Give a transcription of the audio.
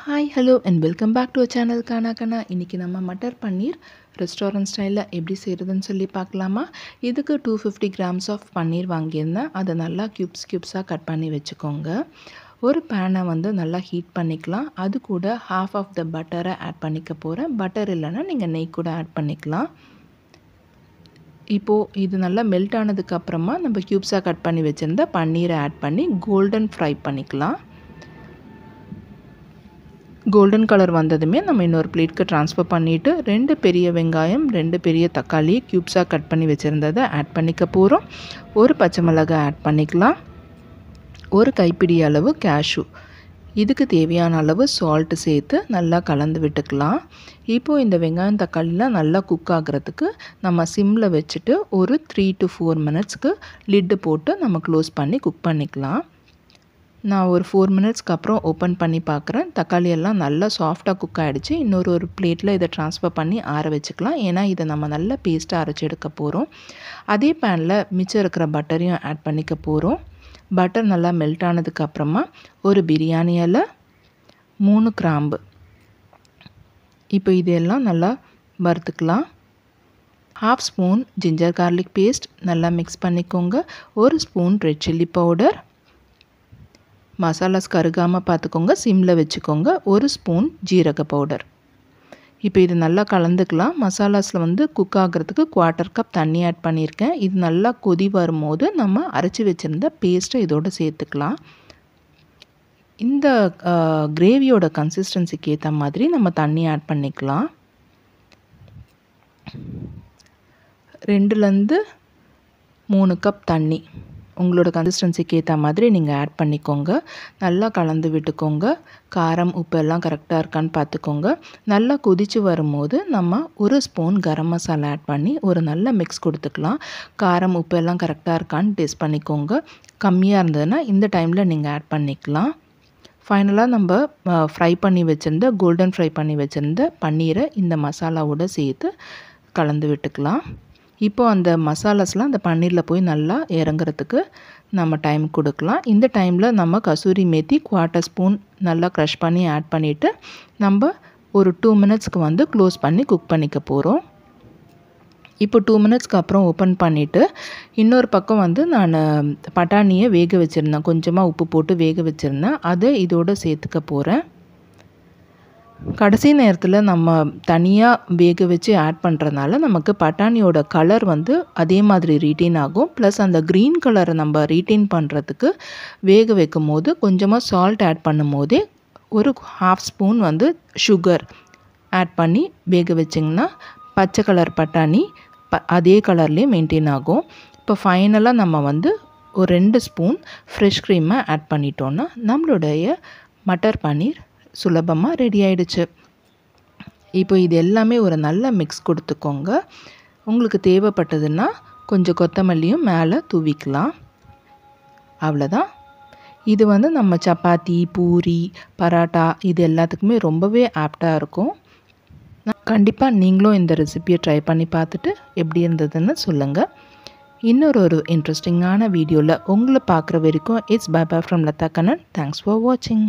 Hi hello and welcome back to channel Gana Kanna. இன்றைக்கி நம்ம matar paneer restaurant ஸ்டைலில் எப்படி செய்கிறதுன்னு சொல்லி பார்க்கலாமா. இதுக்கு 250 கிராம்ஸ் ஆஃப் பன்னீர் வாங்கியிருந்தேன். அதை நல்லா க்யூப்ஸாக கட் பண்ணி வச்சுக்கோங்க. ஒரு பேனை வந்து நல்லா ஹீட் பண்ணிக்கலாம். அது கூட half of the Pattarai add பண்ணிக்க போகிறேன். பட்டர் இல்லைன்னா நீங்கள் நெய் கூட ஆட் பண்ணிக்கலாம். இப்போது இது நல்லா மெல்ட் ஆனதுக்கப்புறமா நம்ம க்யூப்ஸாக கட் பண்ணி வச்சுருந்த பன்னீரை ஆட் பண்ணி கோல்டன் ஃப்ரை பண்ணிக்கலாம். கோல்டன் கலர் வந்ததுமே நம்ம இன்னொரு பிளேட்க்கு ட்ரான்ஸ்ஃபர் பண்ணிவிட்டு 2 பெரிய வெங்காயம் 2 பெரிய தக்காளி க்யூப்ஸாக கட் பண்ணி வச்சுருந்ததை ஆட் பண்ணிக்க போகிறோம். ஒரு பச்சை மிளகாய் ஆட் பண்ணிக்கலாம். ஒரு கைப்பிடி அளவு கேஷ்யூ, இதுக்கு தேவையான அளவு சால்ட்டு சேர்த்து நல்லா கலந்து விட்டுக்கலாம். இப்போது இந்த வெங்காயம் தக்காளிலாம் நல்லா குக் ஆகிறதுக்கு நம்ம சிம்மில் வச்சுட்டு ஒரு 3 to 4 மினிட்ஸ்க்கு லிட்டு போட்டு நம்ம க்ளோஸ் பண்ணி குக் பண்ணிக்கலாம். நான் ஒரு 4 மினிட்ஸ்க்கு அப்புறம் ஓப்பன் பண்ணி பார்க்குறேன். தக்காளி எல்லாம் நல்லா சாஃப்டாக குக் ஆகிடுச்சு. ஒரு பிளேட்டில் இதை ட்ரான்ஸ்ஃபர் பண்ணி ஆற வச்சுக்கலாம். ஏன்னா இதை நம்ம நல்லா பேஸ்ட்டாக அரைச்சி எடுக்க போகிறோம். அதே பேனில் மிச்சம் இருக்கிற பட்டரையும் ஆட் பண்ணிக்க போகிறோம். பட்டர் நல்லா மெல்ட் ஆனதுக்கப்புறமா ஒரு பிரியாணி இலை, 3 கிராம்பு, இப்போ இதெல்லாம் நல்லா வறுத்துக்கலாம். 1/2 ஸ்பூன் ஜிஞ்சர் கார்லிக் பேஸ்ட் நல்லா மிக்ஸ் பண்ணிக்கோங்க. 1 ஸ்பூன் ரெட் சில்லி பவுடர், மசாலாஸ் கருகாமல் பார்த்துக்கோங்க, சிம்மில் வச்சுக்கோங்க. 1 ஸ்பூன் ஜீரக பவுடர். இப்போ இது நல்லா கலந்துக்கலாம். மசாலாஸில் வந்து குக் ஆகிறதுக்கு 1/4 கப் தண்ணி ஆட் பண்ணியிருக்கேன். இது நல்லா கொதி வரும்போது நம்ம அரைச்சி வச்சுருந்த பேஸ்ட்டை இதோடு சேர்த்துக்கலாம். இந்த கிரேவியோட கன்சிஸ்டன்சிக்கு ஏற்ற மாதிரி நம்ம தண்ணி ஆட் பண்ணிக்கலாம். 2லேருந்து 3 கப் தண்ணி உங்களோட கன்சிஸ்டன்சிக்கு ஏற்ற மாதிரி நீங்கள் ஆட் பண்ணிக்கோங்க. நல்லா கலந்து விட்டுக்கோங்க. காரம் உப்பு எல்லாம் கரெக்டாக இருக்கான்னு பார்த்துக்கோங்க. நல்லா கொதித்து வரும்போது நம்ம 1 ஸ்பூன் கரம் மசாலா ஆட் பண்ணி ஒரு நல்ல மிக்ஸ் கொடுத்துக்கலாம். காரம் உப்பு எல்லாம் கரெக்டாக இருக்கான்னு டேஸ்ட் பண்ணிக்கோங்க. கம்மியாக இருந்ததுன்னா இந்த டைமில் நீங்கள் ஆட் பண்ணிக்கலாம். ஃபைனலாக நம்ம கோல்டன் ஃப்ரை பண்ணி வச்சுருந்த பன்னீரை இந்த மசாலாவோடு சேர்த்து கலந்து விட்டுக்கலாம். இப்போது அந்த மசாலாஸ்லாம் அந்த பன்னீரில் போய் நல்லா இறங்குறதுக்கு நம்ம டைம் கொடுக்கலாம். இந்த டைமில் நம்ம கசூரி மேத்தி 1/4 ஸ்பூன் நல்லா க்ரஷ் பண்ணி ஆட் பண்ணிவிட்டு நம்ம ஒரு 2 மினிட்ஸ்க்கு வந்து க்ளோஸ் பண்ணி குக் பண்ணிக்க போகிறோம். இப்போ 2 மினிட்ஸ்க்கு அப்புறம் ஓப்பன் பண்ணிவிட்டு இன்னொரு பக்கம் வந்து நான் பட்டாணியை வேக வச்சுருந்தேன். கொஞ்சமாக உப்பு போட்டு வேக வச்சுருந்தேன். அதை இதோடு சேர்த்துக்க போகிறேன். கடைசி நேரத்தில் நம்ம தனியாக வேக வச்சு ஆட் பண்ணுறதுனால நமக்கு பட்டாணியோட கலர் வந்து அதே மாதிரி ரீட்டைன் ஆகும். ப்ளஸ் அந்த க்ரீன் கலரை நம்ம ரீட்டைன் பண்ணுறதுக்கு வேக வைக்கும் போது கொஞ்சமாக சால்ட் ஆட் பண்ணும் போதே ஒரு 1/2 ஸ்பூன் வந்து சுகர் ஆட் பண்ணி வேக வச்சிங்கன்னா பச்சை கலர் பட்டாணி அதே கலர்லேயே மெயின்டைன் ஆகும். இப்போ ஃபைனலாக நம்ம வந்து ஒரு 2 ஸ்பூன் ஃப்ரெஷ் க்ரீமை ஆட் பண்ணிட்டோன்னா நம்மளுடைய மட்டர் பன்னீர் சுலபமாக ரெடி ஆகிடுச்சு. இப்போ இது எல்லாமே ஒரு நல்ல மிக்ஸ் கொடுத்துக்கோங்க. உங்களுக்கு தேவைப்பட்டதுன்னா கொஞ்சம் கொத்தமல்லியும் மேலே தூவிக்கலாம். அவ்வளோதான். இது வந்து நம்ம சப்பாத்தி, பூரி, பரோட்டா இது எல்லாத்துக்குமே ரொம்பவே ஆப்டாக இருக்கும். கண்டிப்பாக நீங்களும் இந்த ரெசிபியை ட்ரை பண்ணி பார்த்துட்டு எப்படி இருந்ததுன்னு சொல்லுங்கள். இன்னொரு இன்ட்ரெஸ்டிங்கான வீடியோவில் உங்களை பார்க்குற வரைக்கும் it's bye bye from Latha Kannan. Thanks for வாட்சிங்.